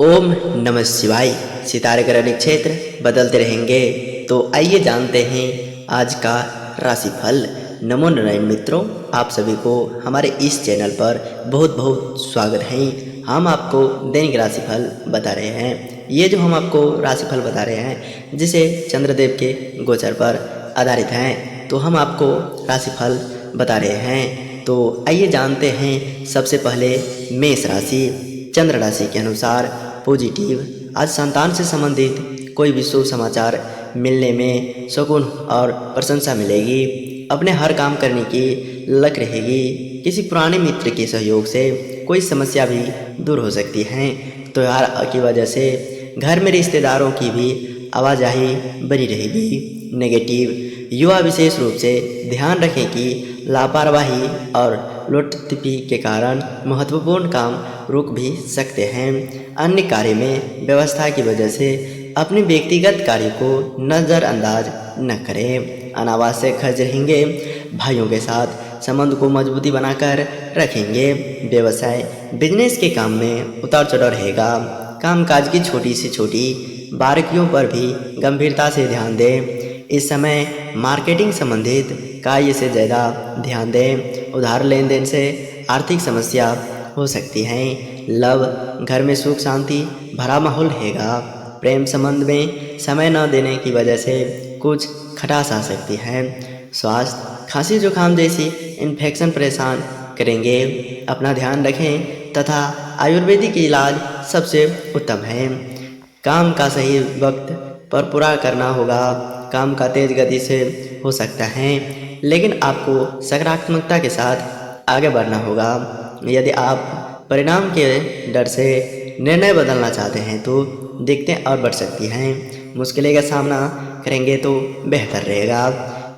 ओम नमः शिवाय। सितारे ग्रह नक्षत्र बदलते रहेंगे, तो आइए जानते हैं आज का राशिफल। नमो नारायण मित्रों, आप सभी को हमारे इस चैनल पर बहुत बहुत स्वागत है। हम आपको दैनिक राशिफल बता रहे हैं। ये जो हम आपको राशिफल बता रहे हैं, जिसे चंद्रदेव के गोचर पर आधारित हैं, तो हम आपको राशिफल बता रहे हैं। तो आइए जानते हैं सबसे पहले मेष राशि। चंद्र राशि के अनुसार पॉजिटिव, आज संतान से संबंधित कोई भी शुभ समाचार मिलने में सुकून और प्रशंसा मिलेगी। अपने हर काम करने की लक रहेगी। किसी पुराने मित्र के सहयोग से कोई समस्या भी दूर हो सकती है। त्योहार की वजह से घर में रिश्तेदारों की भी आवाजाही बनी रहेगी। नेगेटिव, युवा विशेष रूप से ध्यान रखें कि लापरवाही और लुटतिपी के कारण महत्वपूर्ण काम रुक भी सकते हैं। अन्य कार्य में व्यवस्था की वजह से अपने व्यक्तिगत कार्य को नज़रअंदाज न करें। अनावश्यक खर्च रहेंगे। भाइयों के साथ संबंध को मजबूती बनाकर रखेंगे। व्यवसाय, बिजनेस के काम में उतार चढ़ाव रहेगा। कामकाज की छोटी से छोटी बारीकियों पर भी गंभीरता से ध्यान दें। इस समय मार्केटिंग संबंधित कार्य से ज़्यादा ध्यान दें। उधार लेन देन से आर्थिक समस्या हो सकती है। लव, घर में सुख शांति भरा माहौल रहेगा। प्रेम संबंध में समय न देने की वजह से कुछ खटास आ सकती है। स्वास्थ्य, खांसी जुकाम जैसी इन्फेक्शन परेशान करेंगे। अपना ध्यान रखें तथा आयुर्वेदिक इलाज सबसे उत्तम है। काम का सही वक्त पर पूरा करना होगा। काम का तेज गति से हो सकता है, लेकिन आपको सकारात्मकता के साथ आगे बढ़ना होगा। यदि आप परिणाम के डर से निर्णय बदलना चाहते हैं तो दिक्कतें और बढ़ सकती हैं। मुश्किलें का सामना करेंगे तो बेहतर रहेगा।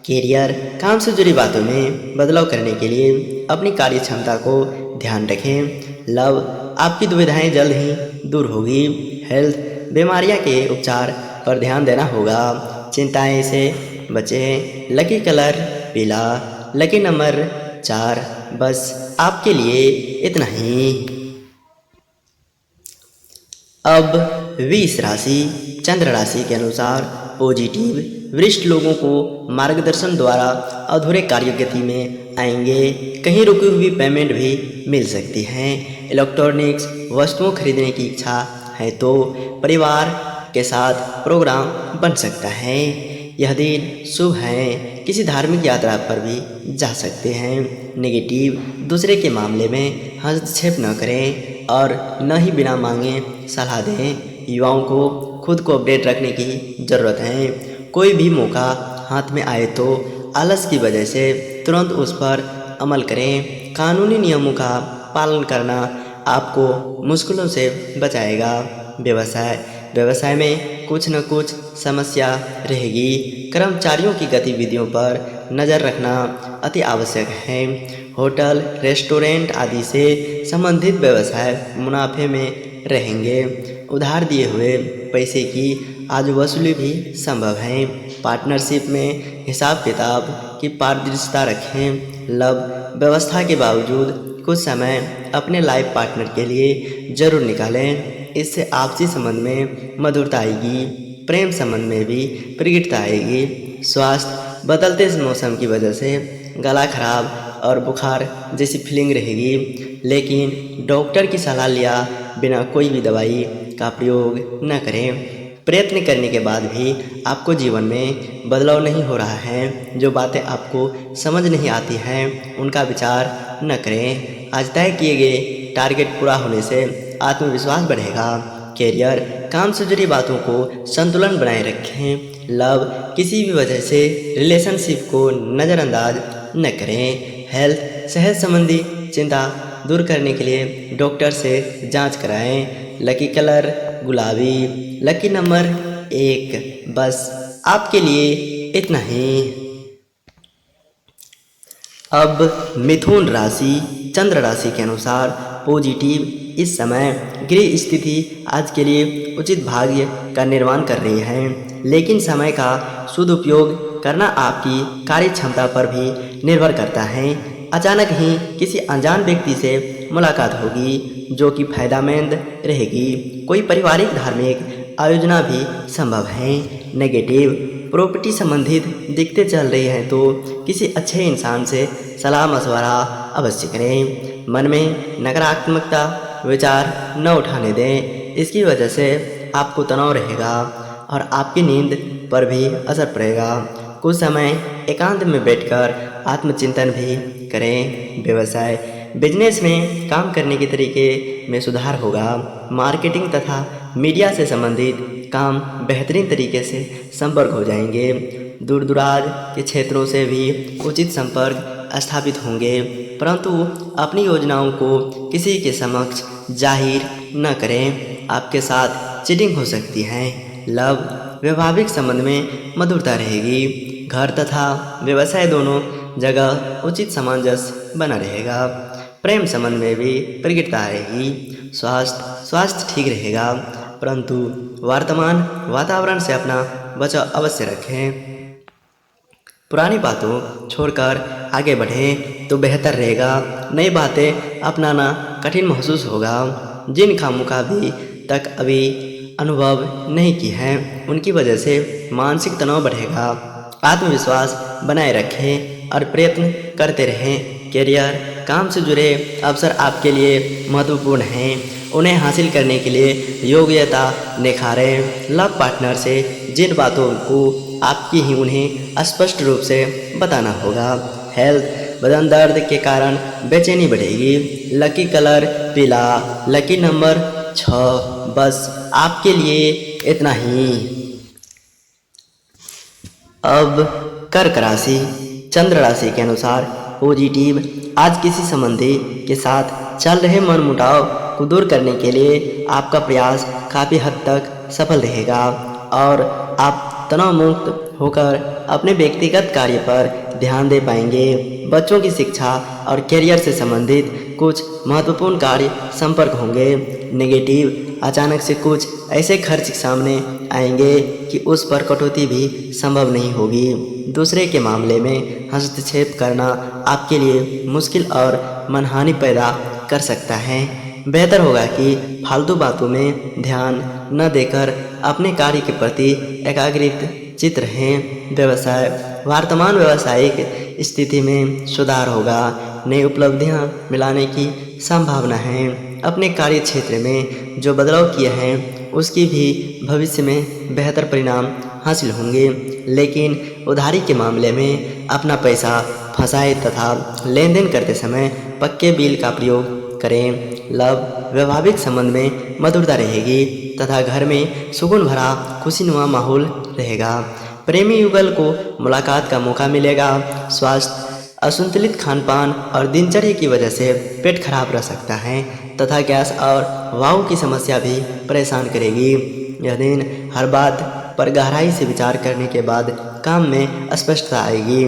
कैरियर, काम से जुड़ी बातों में बदलाव करने के लिए अपनी कार्य क्षमता को ध्यान रखें। लव, आपकी दुविधाएं जल्द ही दूर होगी। हेल्थ, बीमारियां के उपचार पर ध्यान देना होगा। चिंताएं से बचें। लकी कलर पीला। Lucky number 4। बस आपके लिए इतना ही। अब वृष राशि। चंद्र राशि के अनुसार पॉजिटिव, वरिष्ठ लोगों को मार्गदर्शन द्वारा अधूरे कार्य गति में आएंगे। कहीं रुकी हुई पेमेंट भी मिल सकती है। इलेक्ट्रॉनिक्स वस्तुओं खरीदने की इच्छा है तो परिवार के साथ प्रोग्राम बन सकता है। यह दिन शुभ है। किसी धार्मिक यात्रा पर भी जा सकते हैं। नेगेटिव, दूसरे के मामले में हस्तक्षेप न करें और न ही बिना मांगे सलाह दें। युवाओं को खुद को अपडेट रखने की ज़रूरत है। कोई भी मौका हाथ में आए तो आलस की वजह से तुरंत उस पर अमल करें। कानूनी नियमों का पालन करना आपको मुश्किलों से बचाएगा। व्यवसाय में कुछ न कुछ समस्या रहेगी। कर्मचारियों की गतिविधियों पर नज़र रखना अति आवश्यक है। होटल, रेस्टोरेंट आदि से संबंधित व्यवसाय मुनाफे में रहेंगे। उधार दिए हुए पैसे की आज वसूली भी संभव है। पार्टनरशिप में हिसाब किताब की पारदर्शिता रखें। लव, व्यवस्था के बावजूद कुछ समय अपने लाइफ पार्टनर के लिए जरूर निकालें। इससे आपसी संबंध में मधुरता आएगी। प्रेम संबंध में भी प्रगटता आएगी। स्वास्थ्य, बदलते मौसम की वजह से गला खराब और बुखार जैसी फीलिंग रहेगी, लेकिन डॉक्टर की सलाह लिया बिना कोई भी दवाई का प्रयोग न करें। प्रयत्न करने के बाद भी आपको जीवन में बदलाव नहीं हो रहा है। जो बातें आपको समझ नहीं आती हैं उनका विचार न करें। आज तय किए गए टारगेट पूरा होने से आत्मविश्वास बढ़ेगा। कैरियर, काम से जुड़ी बातों को संतुलन बनाए रखें। लव, किसी भी वजह से रिलेशनशिप को नज़रअंदाज न करें। हेल्थ, सेहत संबंधी चिंता दूर करने के लिए डॉक्टर से जांच कराएं। लकी कलर गुलाबी। Lucky number 1। बस आपके लिए इतना ही। अब मिथुन राशि। चंद्र राशि के अनुसार पॉजिटिव, इस समय गृह स्थिति आज के लिए उचित भाग्य का निर्माण कर रही है, लेकिन समय का सदुपयोग करना आपकी कार्य क्षमता पर भी निर्भर करता है। अचानक ही किसी अनजान व्यक्ति से मुलाकात होगी जो कि फायदेमंद रहेगी। कोई पारिवारिक धार्मिक आयोजना भी संभव है। नेगेटिव प्रॉपर्टी संबंधित दिक्कतें चल रही हैं तो किसी अच्छे इंसान से सलाह मशवरा अवश्य करें। मन में नकारात्मकता विचार न उठाने दें, इसकी वजह से आपको तनाव रहेगा और आपकी नींद पर भी असर पड़ेगा। कुछ समय एकांत में बैठकर आत्मचिंतन भी करें। व्यवसाय बिजनेस में काम करने के तरीके में सुधार होगा। मार्केटिंग तथा मीडिया से संबंधित काम बेहतरीन तरीके से संपर्क हो जाएंगे। दूर दराज के क्षेत्रों से भी उचित संपर्क स्थापित होंगे, परंतु अपनी योजनाओं को किसी के समक्ष जाहिर न करें, आपके साथ चीटिंग हो सकती है। लव वैवाहिक संबंध में मधुरता रहेगी। घर तथा व्यवसाय दोनों जगह उचित सामंजस्य बना रहेगा। प्रेम संबंध में भी प्रगति रहेगी। स्वास्थ्य ठीक रहेगा, परंतु वर्तमान वातावरण से अपना बचाव अवश्य रखें। पुरानी बातों छोड़कर आगे बढ़ें तो बेहतर रहेगा। नई बातें अपनाना कठिन महसूस होगा। जिन कामों का अभी तक अनुभव नहीं की है उनकी वजह से मानसिक तनाव बढ़ेगा। आत्मविश्वास बनाए रखें और प्रयत्न करते रहें। करियर काम से जुड़े अवसर आपके लिए महत्वपूर्ण हैं, उन्हें हासिल करने के लिए योग्यता निखारें। लव पार्टनर से जिन बातों को आपकी ही उन्हें स्पष्ट रूप से बताना होगा। हेल्थ बदन दर्द के कारण बेचैनी बढ़ेगी। लकी कलर पीला, लकी नंबर 6। बस आपके लिए इतना ही। अब कर्क राशि चंद्र राशि के अनुसार पॉजिटिव। आज किसी संबंधी के साथ चल रहे मनमुटाव को दूर करने के लिए आपका प्रयास काफ़ी हद तक सफल रहेगा और आप तनाव मुक्त होकर अपने व्यक्तिगत कार्य पर ध्यान दे पाएंगे। बच्चों की शिक्षा और करियर से संबंधित कुछ महत्वपूर्ण कार्य संपर्क होंगे। नेगेटिव अचानक से कुछ ऐसे खर्च सामने आएंगे कि उस पर कटौती भी संभव नहीं होगी। दूसरे के मामले में हस्तक्षेप करना आपके लिए मुश्किल और मनहानि पैदा कर सकता है। बेहतर होगा कि फालतू बातों में ध्यान न देकर अपने कार्य के प्रति एकाग्रचित रहें। व्यवसाय वर्तमान व्यावसायिक स्थिति में सुधार होगा। नई उपलब्धियां मिलाने की संभावना है। अपने कार्य क्षेत्र में जो बदलाव किए हैं उसकी भी भविष्य में बेहतर परिणाम हासिल होंगे, लेकिन उधारी के मामले में अपना पैसा फंसाए तथा लेन देन करते समय पक्के बिल का प्रयोग करें। लव वैवाहिक संबंध में मधुरता रहेगी तथा घर में सुकून भरा खुशीनुमा माहौल रहेगा। प्रेमी युगल को मुलाकात का मौका मिलेगा। स्वास्थ्य असंतुलित खानपान और दिनचर्या की वजह से पेट खराब रह सकता है तथा गैस और वायु की समस्या भी परेशान करेगी। यह दिन हर बात पर गहराई से विचार करने के बाद काम में स्पष्टता आएगी।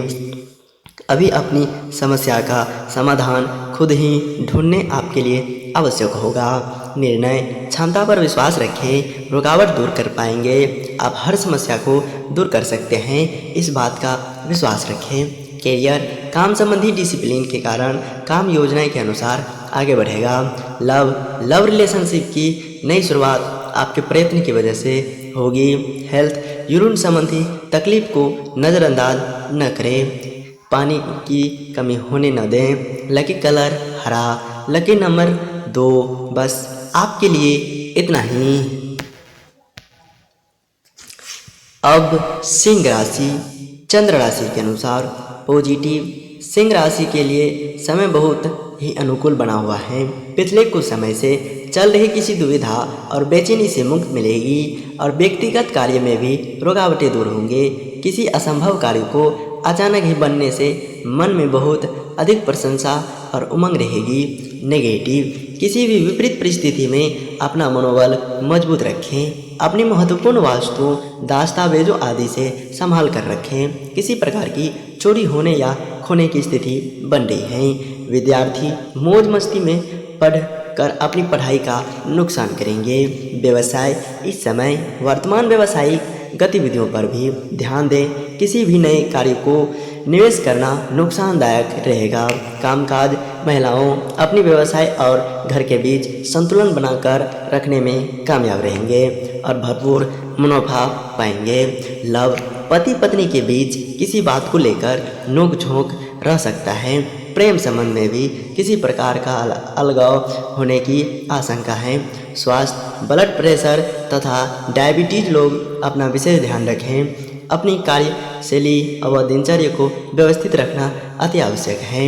अभी अपनी समस्या का समाधान खुद ही ढूंढने आपके लिए आवश्यक होगा। निर्णय क्षमता पर विश्वास रखें, रुकावट दूर कर पाएंगे। आप हर समस्या को दूर कर सकते हैं, इस बात का विश्वास रखें। करियर काम संबंधी डिसिप्लिन के कारण काम योजना के अनुसार आगे बढ़ेगा। लव रिलेशनशिप की नई शुरुआत आपके प्रयत्न की वजह से होगी। हेल्थ यूरिन संबंधी तकलीफ को नज़रअंदाज न करें, पानी की कमी होने न दें। लकी कलर हरा, लकी नंबर 2। बस आपके लिए इतना ही। अब सिंह राशि चंद्र राशि के अनुसार पॉजिटिव। सिंह राशि के लिए समय बहुत ही अनुकूल बना हुआ है। पिछले कुछ समय से चल रही किसी दुविधा और बेचैनी से मुक्त मिलेगी और व्यक्तिगत कार्य में भी रुकावटें दूर होंगे। किसी असंभव कार्य को अचानक ही बनने से मन में बहुत अधिक प्रशंसा और उमंग रहेगी। नेगेटिव किसी भी विपरीत परिस्थिति में अपना मनोबल मजबूत रखें। अपनी महत्वपूर्ण वस्तुओं दस्तावेजों आदि से संभाल कर रखें। किसी प्रकार की चोरी होने या खोने की स्थिति बन रही है। विद्यार्थी मौज मस्ती में पढ़कर अपनी पढ़ाई का नुकसान करेंगे। व्यवसाय इस समय वर्तमान व्यावसायिक गतिविधियों पर भी ध्यान दें। किसी भी नए कार्य को निवेश करना नुकसानदायक रहेगा। कामकाज महिलाओं अपनी व्यवसाय और घर के बीच संतुलन बनाकर रखने में कामयाब रहेंगे और भरपूर मुनाफा पाएंगे। लव पति पत्नी के बीच किसी बात को लेकर नोक-झोंक रह सकता है। प्रेम संबंध में भी किसी प्रकार का अलगाव होने की आशंका है। स्वास्थ्य ब्लड प्रेशर तथा डायबिटीज लोग अपना विशेष ध्यान रखें। अपनी कार्यशैली और दिनचर्या को व्यवस्थित रखना अति आवश्यक है।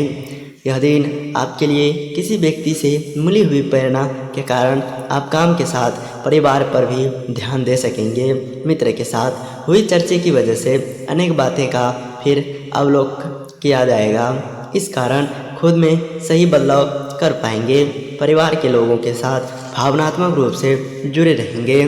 यह दिन आपके लिए किसी व्यक्ति से मिली हुई प्रेरणा के कारण आप काम के साथ परिवार पर भी ध्यान दे सकेंगे। मित्र के साथ हुई चर्चा की वजह से अनेक बातें का फिर अवलोकन किया जाएगा। इस कारण खुद में सही बदलाव कर पाएंगे। परिवार के लोगों के साथ भावनात्मक रूप से जुड़े रहेंगे।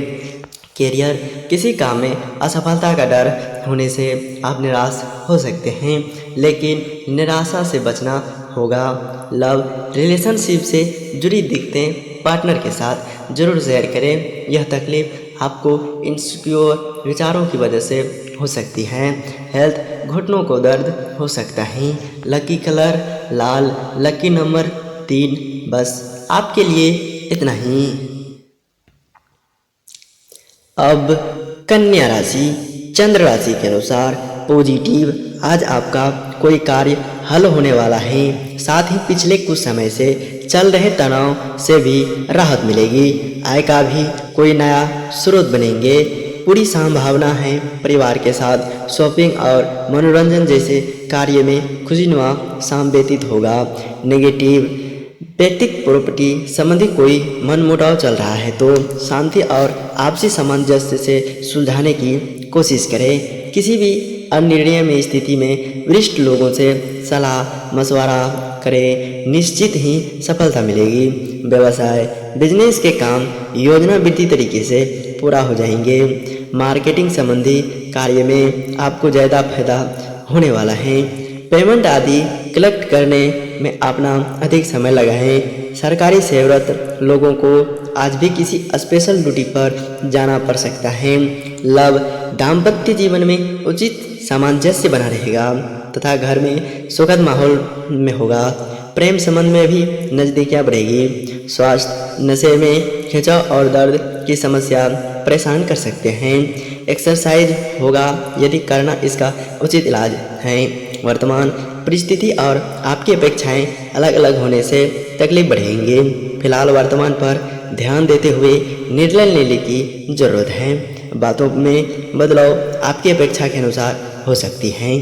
कैरियर किसी काम में असफलता का डर होने से आप निराश हो सकते हैं, लेकिन निराशा से बचना होगा। लव रिलेशनशिप से जुड़ी दिक्कतें पार्टनर के साथ जरूर शेयर करें। यह तकलीफ आपको इनसिक्योर विचारों की वजह से हो सकती है। हेल्थ घुटनों को दर्द हो सकता है। लकी कलर लाल, लकी नंबर 3। बस आपके लिए इतना ही। अब कन्या राशि चंद्र राशि के अनुसार पॉजिटिव, आज आपका कोई कार्य हल होने वाला है। साथ ही पिछले कुछ समय से चल रहे तनाव से भी राहत मिलेगी। आय का भी कोई नया स्रोत बनेंगे। पूरी संभावना है परिवार के साथ शॉपिंग और मनोरंजन जैसे कार्य में खुशीनुमा शाम व्यतीत होगा। नेगेटिव, व्यक्तिगत प्रॉपर्टी संबंधी कोई मनमुटाव चल रहा है तो शांति और आपसी सामंजस्य से सुलझाने की कोशिश करें। किसी भी अनिर्णय स्थिति में वरिष्ठ लोगों से सलाह मशवरा करें, निश्चित ही सफलता मिलेगी। व्यवसाय बिजनेस के काम योजनाबद्ध तरीके से पूरा हो जाएंगे। मार्केटिंग संबंधी कार्य में आपको ज़्यादा फायदा होने वाला है। पेमेंट आदि कलेक्ट करने में अपना अधिक समय लगाएं। सरकारी सेवारत लोगों को आज भी किसी स्पेशल ड्यूटी पर जाना पड़ सकता है। लव दाम्पत्य जीवन में उचित सामंजस्य बना रहेगा तथा घर में सुखद माहौल में होगा। प्रेम संबंध में भी नज़दीकियाँ बढ़ेगी। स्वास्थ्य नशे में खिंचाव और दर्द की समस्या परेशान कर सकते हैं। एक्सरसाइज होगा यदि करना इसका उचित इलाज है। वर्तमान परिस्थिति और आपकी अपेक्षाएं अलग अलग होने से तकलीफ बढ़ेंगे। फिलहाल वर्तमान पर ध्यान देते हुए निर्णय लेने की जरूरत है। बातों में बदलाव आपकी अपेक्षा के अनुसार हो सकती है।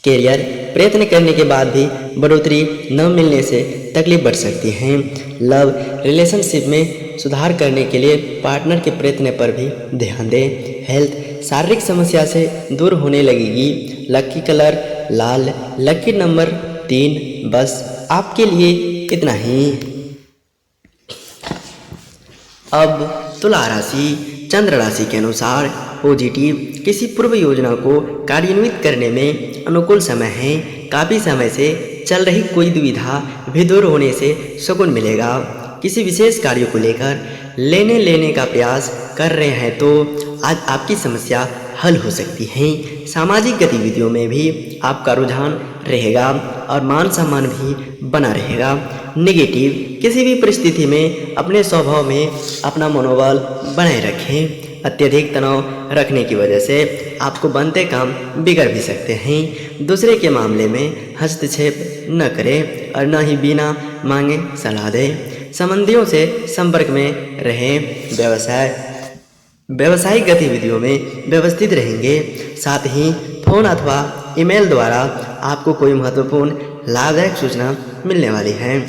कैरियर प्रयत्न करने के बाद भी बढ़ोतरी न मिलने से तकलीफ बढ़ सकती है। लव रिलेशनशिप में सुधार करने के लिए पार्टनर के प्रयत्न पर भी ध्यान दें। हेल्थ शारीरिक समस्या से दूर होने लगेगी। लकी कलर लाल, लकी नंबर 3। बस आपके लिए इतना ही। अब तुला राशि चंद्र राशि के अनुसार पॉजिटिव, किसी पूर्व योजना को कार्यान्वित करने में अनुकूल समय है। काफ़ी समय से चल रही कोई दुविधा भी दूर होने से सुकून मिलेगा। किसी विशेष कार्य को लेकर लेने का प्रयास कर रहे हैं तो आज आपकी समस्या हल हो सकती है। सामाजिक गतिविधियों में भी आपका रुझान रहेगा और मान सम्मान भी बना रहेगा। नेगेटिव, किसी भी परिस्थिति में अपने स्वभाव में अपना मनोबल बनाए रखें। अत्यधिक तनाव रखने की वजह से आपको बनते काम बिगड़ भी सकते हैं। दूसरे के मामले में हस्तक्षेप न करें और न ही बिना मांगे सलाह दें। संबंधियों से संपर्क में रहें। व्यावसायिक गतिविधियों में व्यवस्थित रहेंगे। साथ ही फोन अथवा ईमेल द्वारा आपको कोई महत्वपूर्ण लाभदायक सूचना मिलने वाली है,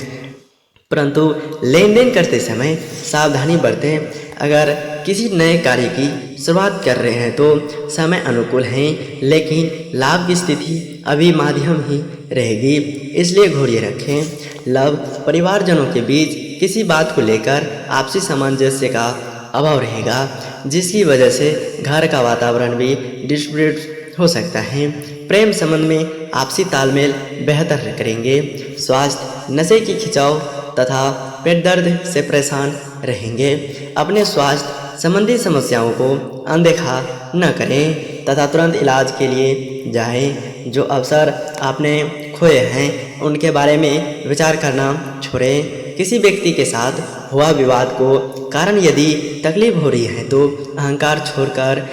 परंतु लेन देन करते समय सावधानी बरतें। अगर किसी नए कार्य की शुरुआत कर रहे हैं तो समय अनुकूल है, लेकिन लाभ की स्थिति अभी माध्यम ही रहेगी, इसलिए घोड़े रखें। लव परिवारजनों के बीच किसी बात को लेकर आपसी सामंजस्य का अभाव रहेगा, जिसकी वजह से घर का वातावरण भी डिस्टर्ब हो सकता है। प्रेम संबंध में आपसी तालमेल बेहतर करेंगे। स्वास्थ्य नशे की खिंचाव तथा पेट दर्द से परेशान रहेंगे। अपने स्वास्थ्य संबंधी समस्याओं को अनदेखा न करें तथा तुरंत इलाज के लिए जाएं। जो अवसर आपने खोए हैं उनके बारे में विचार करना छोड़ें। किसी व्यक्ति के साथ हुआ विवाद को कारण यदि तकलीफ हो रही है तो अहंकार छोड़कर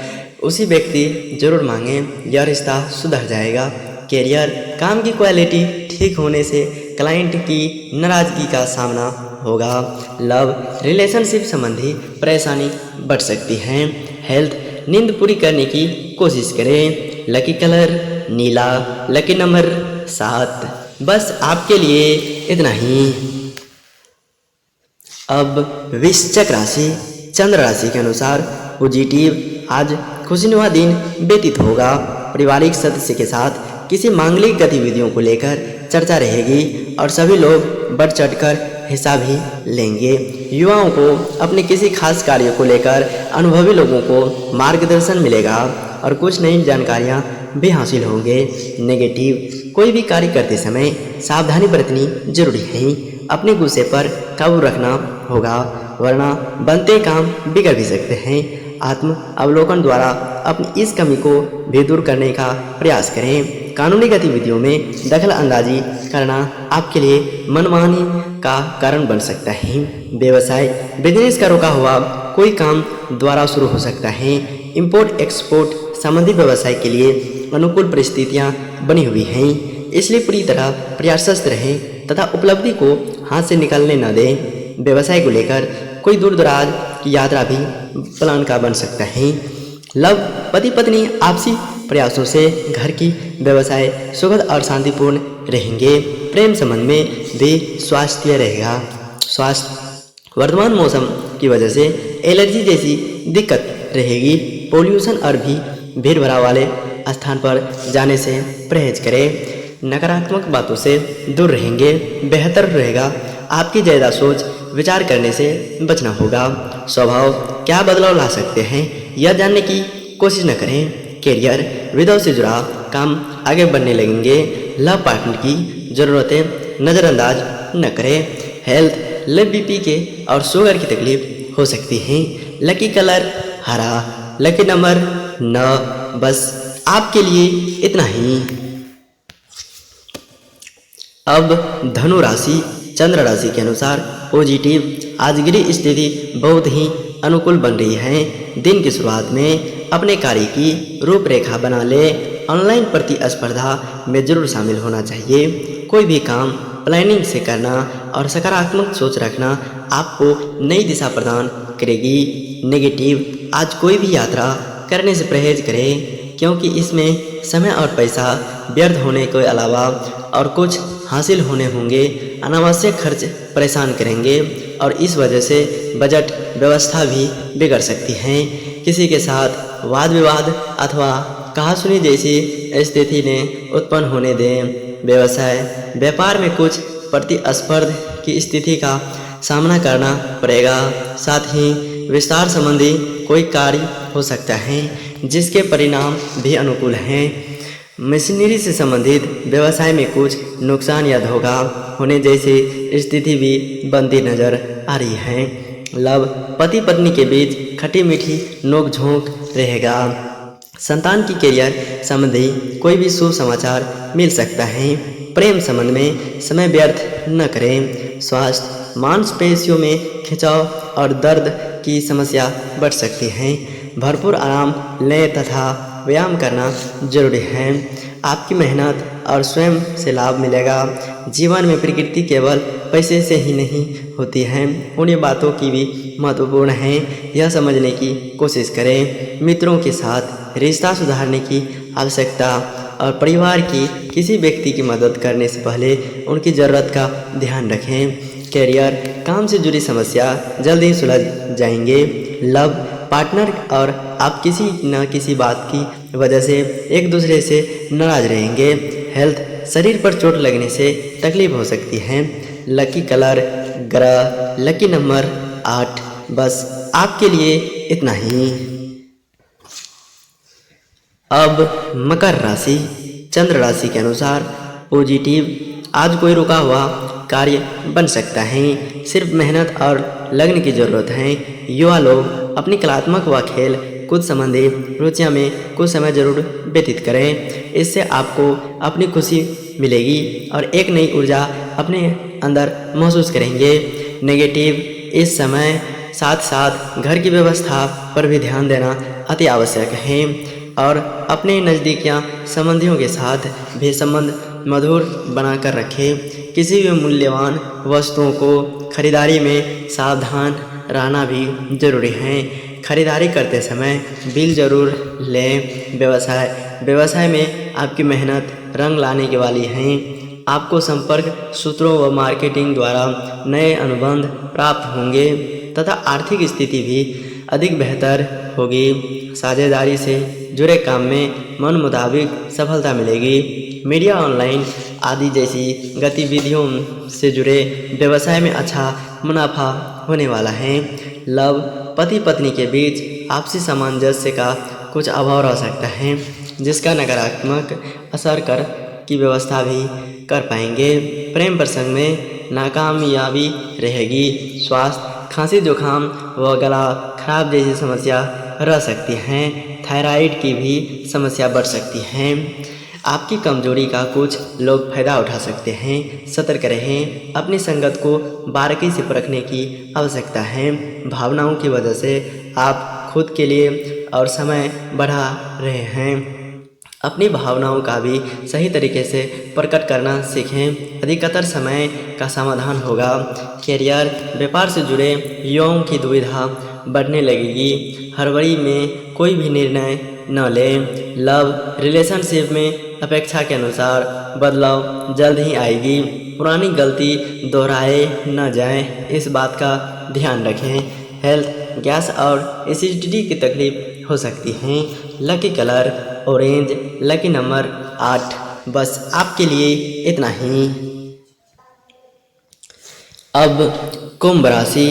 उसी व्यक्ति जरूर मांगें, यह रिश्ता सुधर जाएगा। कैरियर, काम की क्वालिटी ठीक होने से क्लाइंट की नाराजगी का सामना होगा। लव, रिलेशनशिप संबंधी परेशानी बढ़ सकती है। हेल्थ, नींद पूरी करने की कोशिश करें। लकी कलर नीला, लकी नंबर 7। बस आपके लिए इतना ही। अब वृश्चिक राशि, चंद्र राशि के अनुसार पॉजिटिव, आज खुशनुमा दिन व्यतीत होगा। पारिवारिक सदस्य के साथ किसी मांगलिक गतिविधियों को लेकर चर्चा रहेगी और सभी लोग बढ़ चढ़कर हिस्सा भी लेंगे। युवाओं को अपने किसी खास कार्य को लेकर अनुभवी लोगों को मार्गदर्शन मिलेगा और कुछ नई जानकारियां भी हासिल होंगे। नेगेटिव, कोई भी कार्य करते समय सावधानी बरतनी जरूरी है। अपने गुस्से पर काबू रखना होगा वरना बनते काम बिगड़ भी सकते हैं। आत्म अवलोकन द्वारा अपनी इस कमी को भी दूर करने का प्रयास करें। कानूनी गतिविधियों में दखल अंदाजी करना आपके लिए मनमानी का कारण बन सकता है। व्यवसाय, बिजनेस का रुका हुआ कोई काम द्वारा शुरू हो सकता है। इंपोर्ट एक्सपोर्ट संबंधी व्यवसाय के लिए अनुकूल परिस्थितियां बनी हुई हैं, इसलिए पूरी तरह प्रयासरत रहें तथा उपलब्धि को हाथ से निकलने न दें। व्यवसाय को लेकर कोई दूर दराज की यात्रा भी प्लान का बन सकता है। लव, पति पत्नी आपसी प्रयासों से घर की व्यवसाय सुखद और शांतिपूर्ण रहेंगे। प्रेम संबंध में भी स्वास्थ्य रहेगा। स्वास्थ्य, वर्तमान मौसम की वजह से एलर्जी जैसी दिक्कत रहेगी। पोल्यूशन और भी भीड़ भरा वाले स्थान पर जाने से परहेज करें। नकारात्मक बातों से दूर रहेंगे, बेहतर रहेगा। आपकी ज़्यादा सोच विचार करने से बचना होगा। स्वभाव, क्या बदलाव ला सकते हैं यह जानने की कोशिश न करें। कैरियर, विधवा से जुड़ा काम आगे बढ़ने लगेंगे। लव पार्टनर की ज़रूरतें नज़रअंदाज न करें। हेल्थ, लो बीपी के और शुगर की तकलीफ हो सकती है। लकी कलर हरा, लकी नंबर 9। बस आपके लिए इतना ही। अब धनु राशि, चंद्र राशि के अनुसार पॉजिटिव, आज गृह स्थिति बहुत ही अनुकूल बन रही है। दिन की शुरुआत में अपने कार्य की रूपरेखा बना ले। ऑनलाइन प्रतिस्पर्धा में जरूर शामिल होना चाहिए। कोई भी काम प्लानिंग से करना और सकारात्मक सोच रखना आपको नई दिशा प्रदान करेगी। नेगेटिव, आज कोई भी यात्रा करने से परहेज करें क्योंकि इसमें समय और पैसा व्यर्थ होने के अलावा और कुछ हासिल होने होंगे। अनावश्यक खर्च परेशान करेंगे और इस वजह से बजट व्यवस्था भी बिगड़ सकती है। किसी के साथ वाद विवाद अथवा कहासुनी जैसी स्थिति ने उत्पन्न होने दें। व्यवसाय, व्यापार में कुछ प्रतिस्पर्धा की स्थिति का सामना करना पड़ेगा। साथ ही विस्तार संबंधी कोई कार्य हो सकता है जिसके परिणाम भी अनुकूल हैं। मशीनरी से संबंधित व्यवसाय में कुछ नुकसान या धोखा होने जैसी स्थिति भी बनती नजर आ रही है। लव, पति पत्नी के बीच खट्टी मीठी नोकझोंक रहेगा। संतान की कैरियर संबंधी कोई भी शुभ समाचार मिल सकता है। प्रेम संबंध में समय व्यर्थ न करें। स्वास्थ्य, मांसपेशियों में खिंचाव और दर्द की समस्या बढ़ सकती है। भरपूर आराम लें तथा व्यायाम करना जरूरी है। आपकी मेहनत और स्वयं से लाभ मिलेगा। जीवन में प्रकृति केवल पैसे से ही नहीं होती है, उन बातों की भी महत्वपूर्ण है, यह समझने की कोशिश करें। मित्रों के साथ रिश्ता सुधारने की आवश्यकता और परिवार की किसी व्यक्ति की मदद करने से पहले उनकी ज़रूरत का ध्यान रखें। कैरियर, काम से जुड़ी समस्या जल्द ही सुलझ जाएंगे। लव, पार्टनर और आप किसी न किसी बात की वजह से एक दूसरे से नाराज रहेंगे। हेल्थ, शरीर पर चोट लगने से तकलीफ हो सकती है। लकी कलर ग्रह, लकी नंबर 8। बस आपके लिए इतना ही। अब मकर राशि, चंद्र राशि के अनुसार पॉजिटिव, आज कोई रुका हुआ कार्य बन सकता है। सिर्फ मेहनत और लगन की जरूरत है। युवा लोग अपनी कलात्मक व खेल कुछ संबंधी रुचियां में कुछ समय जरूर व्यतीत करें। इससे आपको अपनी खुशी मिलेगी और एक नई ऊर्जा अपने अंदर महसूस करेंगे। नेगेटिव, इस समय साथ साथ घर की व्यवस्था पर भी ध्यान देना अति आवश्यक है और अपने नज़दीकियां संबंधियों के साथ भी संबंध मधुर बनाकर रखें। किसी भी मूल्यवान वस्तुओं को खरीदारी में सावधान रहना भी जरूरी है। खरीदारी करते समय बिल जरूर लें। व्यवसाय में आपकी मेहनत रंग लाने की वाली है। आपको संपर्क सूत्रों व मार्केटिंग द्वारा नए अनुबंध प्राप्त होंगे तथा आर्थिक स्थिति भी अधिक बेहतर होगी। साझेदारी से जुड़े काम में मन मुताबिक सफलता मिलेगी। मीडिया, ऑनलाइन आदि जैसी गतिविधियों से जुड़े व्यवसाय में अच्छा मुनाफा होने वाला है। लव, पति पत्नी के बीच आपसी सामंजस्य का कुछ अभाव रह सकता है जिसका नकारात्मक असर कर की व्यवस्था भी कर पाएंगे। प्रेम प्रसंग में नाकामयाबी रहेगी। स्वास्थ्य, खांसी, जुकाम व गला खराब जैसी समस्या रह सकती हैं। थायराइड की भी समस्या बढ़ सकती है। आपकी कमजोरी का कुछ लोग फायदा उठा सकते हैं। सतर्क रहें। अपनी संगत को बारीकी से परखने की आवश्यकता है। भावनाओं की वजह से आप खुद के लिए और समय बढ़ा रहे हैं। अपनी भावनाओं का भी सही तरीके से प्रकट करना सीखें। अधिकतर समय का समाधान होगा। कैरियर, व्यापार से जुड़े युवाओं की दुविधा बढ़ने लगेगी। हड़बड़ी में कोई भी निर्णय न लें। लव, रिलेशनशिप में अपेक्षा के अनुसार बदलाव जल्द ही आएगी। पुरानी गलती दोहराए न जाएं, इस बात का ध्यान रखें। हेल्थ, गैस और एसिडिटी की तकलीफ हो सकती है। Lucky colour orange, lucky number 8। बस आपके लिए इतना ही। अब कुंभ राशि,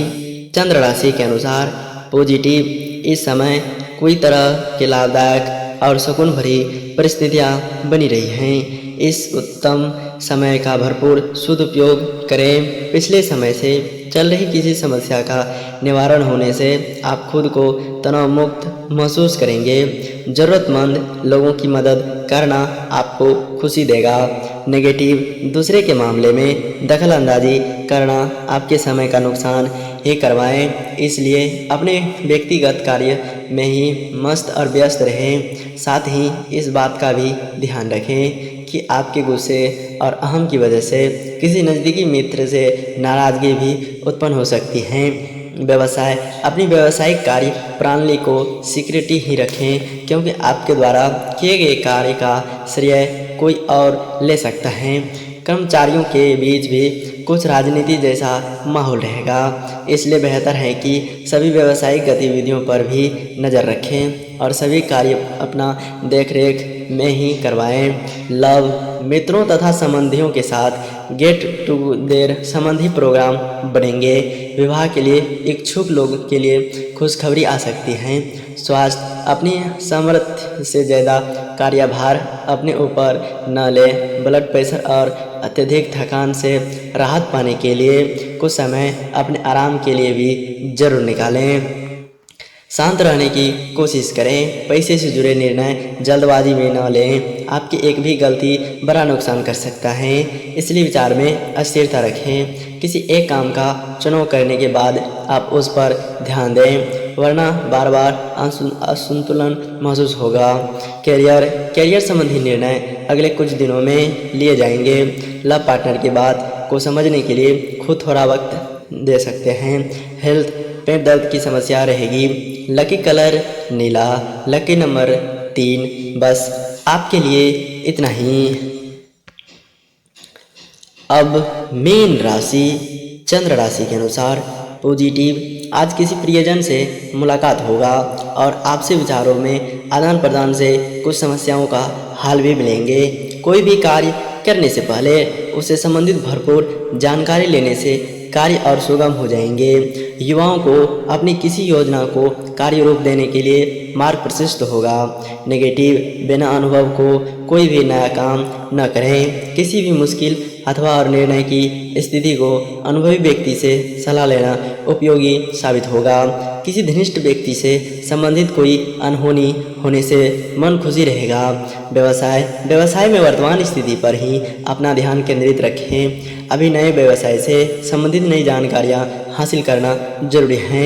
चंद्र राशि के अनुसार पॉजिटिव, इस समय कोई तरह के लाभदायक और सुकून भरी परिस्थितियां बनी रही हैं। इस उत्तम समय का भरपूर सदुपयोग करें। पिछले समय से चल रही किसी समस्या का निवारण होने से आप खुद को तनाव मुक्त महसूस करेंगे। ज़रूरतमंद लोगों की मदद करना आपको खुशी देगा। नेगेटिव, दूसरे के मामले में दखल अंदाजी करना आपके समय का नुकसान ही करवाएं। इसलिए अपने व्यक्तिगत कार्य में ही मस्त और व्यस्त रहें। साथ ही इस बात का भी ध्यान रखें कि आपके गुस्से और अहम की वजह से किसी नज़दीकी मित्र से नाराज़गी भी उत्पन्न हो सकती है। व्यवसाय, अपनी व्यावसायिक कार्य प्रणाली को सीक्रेटी ही रखें क्योंकि आपके द्वारा किए गए कार्य का श्रेय कोई और ले सकता है। कर्मचारियों के बीच भी कुछ राजनीति जैसा माहौल रहेगा, इसलिए बेहतर है कि सभी व्यावसायिक गतिविधियों पर भी नज़र रखें और सभी कार्य अपना देखरेख में ही करवाएं। लव, मित्रों तथा संबंधियों के साथ गेट टुगेदर संबंधी प्रोग्राम बनेंगे। विवाह के लिए इच्छुक लोगों के लिए खुशखबरी आ सकती है। स्वास्थ्य, अपनी सामर्थ्य से ज़्यादा कार्यभार अपने ऊपर न लें। ब्लड प्रेशर और अत्यधिक थकान से राहत पाने के लिए कुछ समय अपने आराम के लिए भी जरूर निकालें। शांत रहने की कोशिश करें। पैसे से जुड़े निर्णय जल्दबाजी में न लें। आपकी एक भी गलती बड़ा नुकसान कर सकता है, इसलिए विचार में स्थिरता रखें। किसी एक काम का चुनाव करने के बाद आप उस पर ध्यान दें, वरना बार बार असंतुलन महसूस होगा। कैरियर संबंधी निर्णय अगले कुछ दिनों में लिए जाएंगे। लव पार्टनर की बात को समझने के लिए खुद थोड़ा वक्त दे सकते हैं। हेल्थ, पेट दर्द की समस्या रहेगी। लकी कलर नीला, लकी नंबर 3। बस आपके लिए इतना ही। अब मीन राशि, चंद्र राशि के अनुसार पॉजिटिव, आज किसी प्रियजन से मुलाकात होगा और आपसे विचारों में आदान प्रदान से कुछ समस्याओं का हल भी मिलेंगे। कोई भी कार्य करने से पहले उससे संबंधित भरपूर जानकारी लेने से कार्य और सुगम हो जाएंगे। युवाओं को अपनी किसी योजना को कार्य रूप देने के लिए मार्ग प्रशस्त होगा। नेगेटिव, बिना अनुभव को कोई भी नया काम न करें। किसी भी मुश्किल अथवा और निर्णय की स्थिति को अनुभवी व्यक्ति से सलाह लेना उपयोगी साबित होगा। किसी घनिष्ठ व्यक्ति से संबंधित कोई अनहोनी होने से मन खुशी रहेगा। व्यवसाय में वर्तमान स्थिति पर ही अपना ध्यान केंद्रित रखें। अभी नए व्यवसाय से संबंधित नई जानकारियां हासिल करना जरूरी है।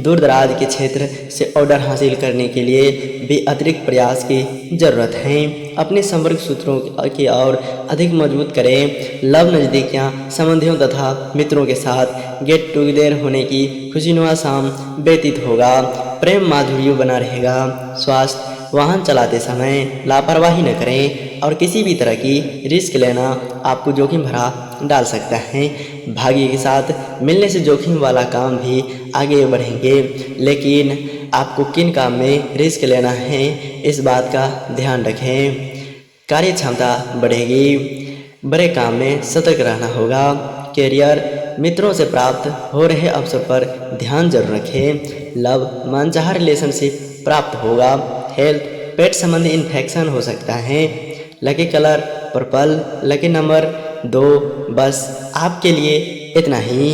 दूर दराज के क्षेत्र से ऑर्डर हासिल करने के लिए भी अतिरिक्त प्रयास की जरूरत है। अपने संपर्क सूत्रों की और अधिक मजबूत करें। लव नज़दीकियां संबंधियों तथा मित्रों के साथ गेट टुगेदर होने की खुशीनुमा शाम व्यतीत होगा। प्रेम माधुर्य बना रहेगा। स्वास्थ्य, वाहन चलाते समय लापरवाही न करें और किसी भी तरह की रिस्क लेना आपको जोखिम भरा डाल सकता है। भाग्य के साथ मिलने से जोखिम वाला काम भी आगे बढ़ेंगे, लेकिन आपको किन काम में रिस्क लेना है इस बात का ध्यान रखें। कार्य क्षमता बढ़ेगी। बड़े काम में सतर्क रहना होगा। कैरियर, मित्रों से प्राप्त हो रहे अवसर पर ध्यान जरूर रखें। लव, मनचाहा रिलेशनशिप प्राप्त होगा। हेल्थ, पेट संबंधी इन्फेक्शन हो सकता है। Lucky colour purple, lucky number 2। बस आपके लिए इतना ही।